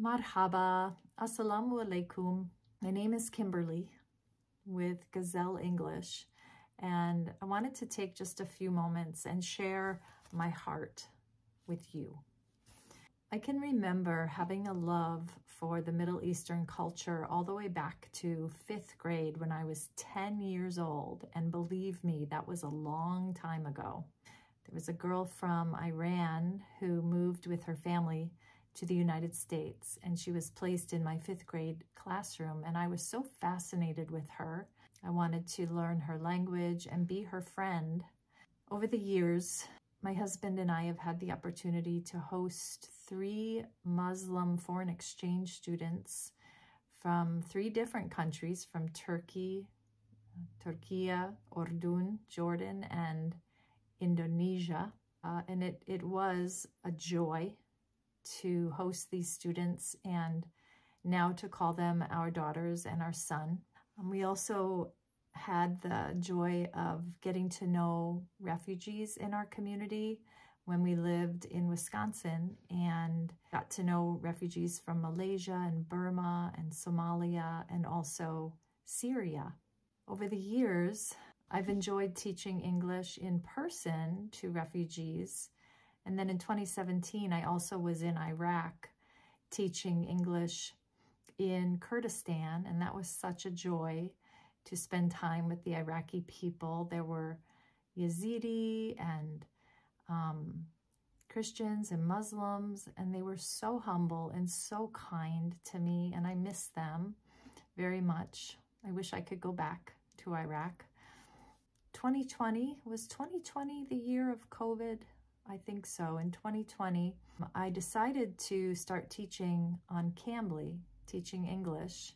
Marhaba, assalamu alaikum. My name is Kimberly with Gazelle English, and I wanted to take just a few moments and share my heart with you. I can remember having a love for the Middle Eastern culture all the way back to 5th grade when I was 10 years old, and believe me, that was a long time ago. There was a girl from Iran who moved with her family to the United States, and she was placed in my 5th grade classroom, and I was so fascinated with her. I wanted to learn her language and be her friend. Over the years, my husband and I have had the opportunity to host 3 Muslim foreign exchange students from 3 different countries, from Turkey, Urdun, Jordan, and Indonesia. And it was a joy to host these students and now to call them our daughters and our son. We also had the joy of getting to know refugees in our community when we lived in Wisconsin, and got to know refugees from Malaysia and Burma and Somalia and also Syria. Over the years, I've enjoyed teaching English in person to refugees. And then in 2017, I also was in Iraq teaching English in Kurdistan, and that was such a joy to spend time with the Iraqi people. There were Yazidi and Christians and Muslims, and they were so humble and so kind to me, and I miss them very much. I wish I could go back to Iraq. 2020, was 2020 the year of COVID? I think so. In 2020, I decided to start teaching on Cambly, teaching English.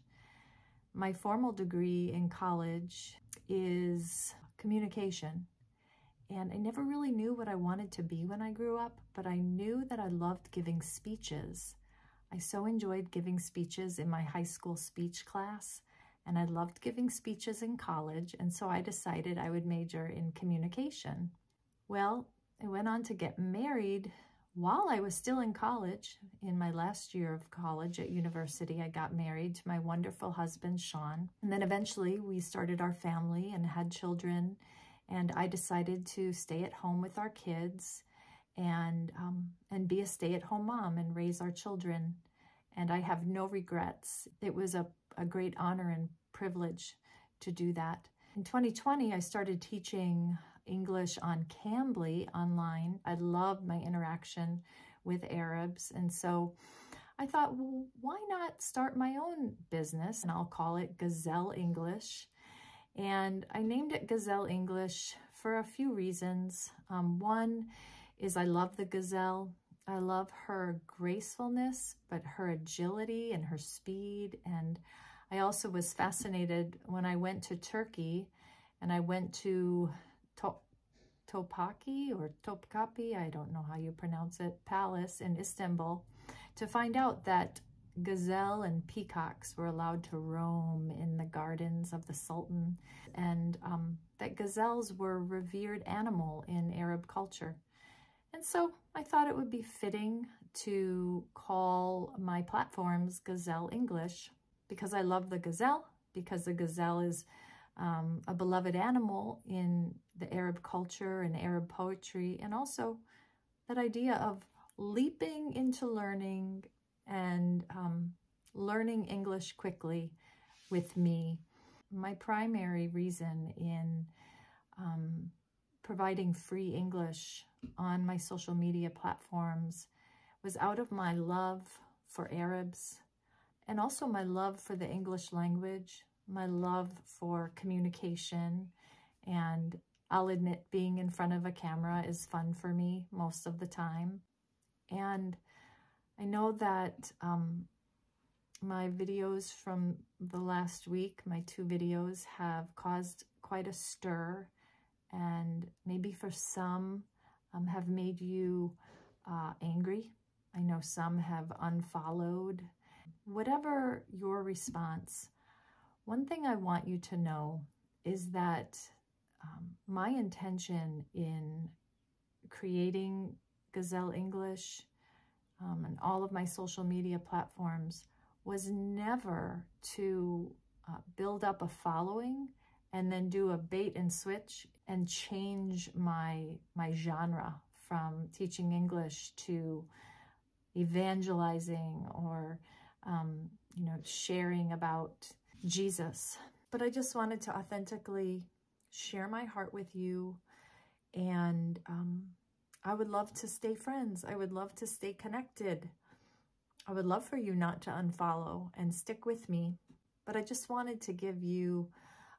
My formal degree in college is communication, and I never really knew what I wanted to be when I grew up, but I knew that I loved giving speeches. I so enjoyed giving speeches in my high school speech class, and I loved giving speeches in college, and so I decided I would major in communication. Well, I went on to get married while I was still in college. In my last year of college at university, I got married to my wonderful husband, Sean. And then eventually we started our family and had children. And I decided to stay at home with our kids and be a stay-at-home mom and raise our children. And I have no regrets. It was a great honor and privilege to do that. In 2020, I started teaching English on Cambly online. I loved my interaction with Arabs, and so I thought, well, why not start my own business? And I'll call it Gazelle English. And I named it Gazelle English for a few reasons. One is I love the gazelle. I love her gracefulness, but her agility and her speed. And I also was fascinated when I went to Turkey, and I went to Topkapi, I don't know how you pronounce it, palace in Istanbul, to find out that gazelle and peacocks were allowed to roam in the gardens of the Sultan, and that gazelles were a revered animal in Arab culture. And so I thought it would be fitting to call my platforms Gazelle English, because I love the gazelle, because the gazelle is a beloved animal in the Arab culture and Arab poetry, and also that idea of leaping into learning and learning English quickly with me. My primary reason in providing free English on my social media platforms was out of my love for Arabs, and also my love for the English language, my love for communication. And I'll admit, being in front of a camera is fun for me most of the time. And I know that my videos from the last week, my 2 videos, have caused quite a stir, and maybe for some have made you angry. I know some have unfollowed. Whatever your response, one thing I want you to know is that my intention in creating Gazelle English and all of my social media platforms was never to build up a following and then do a bait and switch and change my genre from teaching English to evangelizing or sharing about Jesus. But I just wanted to authentically share my heart with you, and I would love to stay friends. I would love to stay connected. I would love for you not to unfollow and stick with me. But I just wanted to give you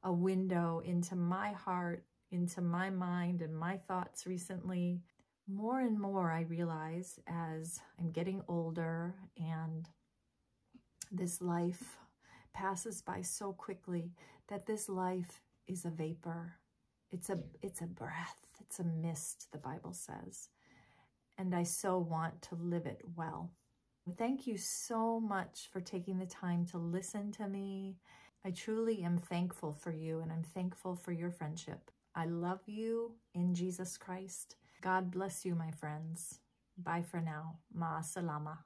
a window into my heart, into my mind and my thoughts recently. More and more I realize as I'm getting older and this life passes by so quickly that this life is a vapor. It's a breath. It's a mist, the Bible says. And I so want to live it well. Thank you so much for taking the time to listen to me. I truly am thankful for you, and I'm thankful for your friendship. I love you in Jesus Christ. God bless you, my friends. Bye for now. Ma salama.